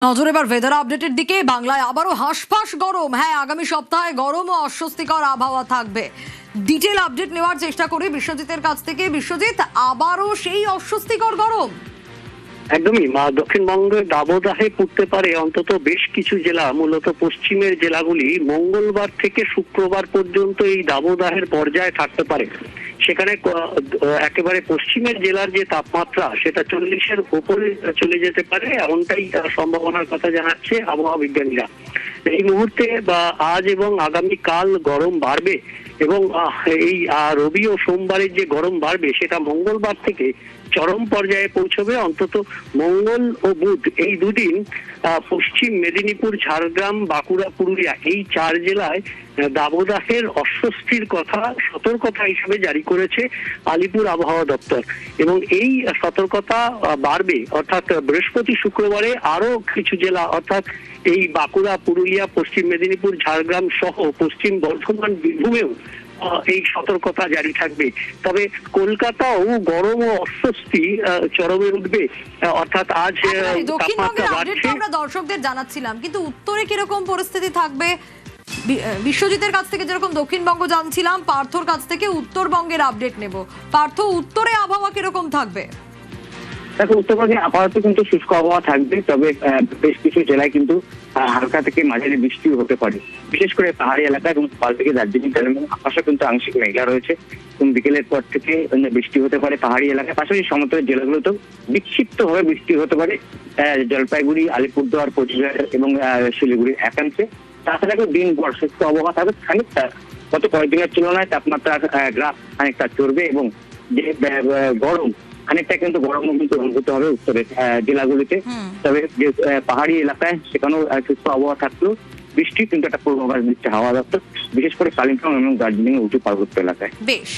নজর এবার ওয়েদার আপডেটের দিকে। বাংলায় আবারও হাঁসফাঁস গরম। হ্যাঁ, আগামী সপ্তাহে গরম ও অস্বস্তিকর আবহাওয়া থাকবে। ডিটেল আপডেট নেওয়ার চেষ্টা করি বিশ্বজিতের কাছ থেকে। বিশ্বজিৎ, আবারও সেই অস্বস্তিকর গরম? একদমই দক্ষিণবঙ্গের দাবদাহে পড়তে পারে অন্তত বেশ কিছু জেলা, মূলত পশ্চিমের জেলাগুলি মঙ্গলবার থেকে শুক্রবার পর্যন্ত এই দাবদাহের পর্যায়ে থাকতে পারে। সেখানে একেবারে পশ্চিমের জেলার যে তাপমাত্রা সেটা 40-এর উপরে চলে যেতে পারে, এমনটাই সম্ভাবনার কথা জানাচ্ছে আবহাওয়া বিজ্ঞানীরা। এই মুহূর্তে বা আজ এবং আগামীকাল গরম বাড়বে এবং এই রবি ও সোমবারের যে গরম বাড়বে সেটা মঙ্গলবার থেকে চরম পর্যায়ে পৌঁছবে। অন্তত মঙ্গল ও বুধ এই দুদিন পশ্চিম মেদিনীপুর, ঝাড়গ্রাম, বাঁকুড়া, পুরুলিয়া এই 4 জেলায় দাবদাহের অস্বস্তির কথা সতর্কতা হিসেবে জারি করেছে আলিপুর আবহাওয়া দপ্তর। এবং এই সতর্কতা বাড়বে, অর্থাৎ বৃহস্পতি শুক্রবারে আরো কিছু জেলা অর্থাৎ এই বাঁকুড়া, পুরুলিয়া, পশ্চিম মেদিনীপুর, ঝাড়গ্রাম সহ পশ্চিম বর্ধমান, বীরভূমেও এই সতর্কতা জারি থাকবে। তবে কলকাতাও গরম ও অস্বস্তি চরমে উঠবে, অর্থাৎ আজ তাপমাত্রা বাড়ছে। আমরা দর্শকদের জানাচ্ছিলাম, কিন্তু উত্তরে কিরকম পরিস্থিতি থাকবে? বিশ্বজিতের কাছ থেকে যেরকম দক্ষিণবঙ্গ জানছিলাম, পার্থর কাছ থেকে উত্তরবঙ্গের আপডেট নেব। পার্থ, উত্তরে আবহাওয়া কিরকম থাকবে? দেখো, উত্তরবঙ্গে আপাতত কিন্তু শুষ্ক আবহাওয়া থাকবে, তবে বেশ কিছু জেলায় কিন্তু হালকা থেকে মাঝারি বৃষ্টি হতে পারে। বিশেষ করে পাহাড়ি এলাকা এবং পাল থেকে দার্জিলিং এবং আকাশে কিন্তু আংশিক মেঘলা রয়েছে এবং বিকেলের পর থেকে বৃষ্টি হতে পারে পাহাড়ি এলাকায়। পাশাপাশি সমতলের জেলাগুলোতেও বিক্ষিপ্তভাবে বৃষ্টি হতে পারে জলপাইগুড়ি, আলিপুরদুয়ার, কোচবিহার এবং শিলিগুড়ির একাংশে। তাছাড়া দিনভর শুষ্ক আবহাওয়া থাকবে। খানিকটা গত কয়েকদিনের তুলনায় তাপমাত্রার গ্রাফ খানিকটা চড়বে এবং যে গরম খানিকটা কিন্তু গরমও কিন্তু অনুভূত হবে উত্তরের জেলাগুলিতে। তবে যে পাহাড়ি এলাকায় সেখানেও শুষ্ক আবহাওয়া থাকলেও বৃষ্টি কিন্তু একটা পূর্বাভাস দিচ্ছে হাওয়া দপ্তর, বিশেষ করে কালিম্পং এবং দার্জিলিং উঁচু পার্বত্য এলাকায়। বেশ।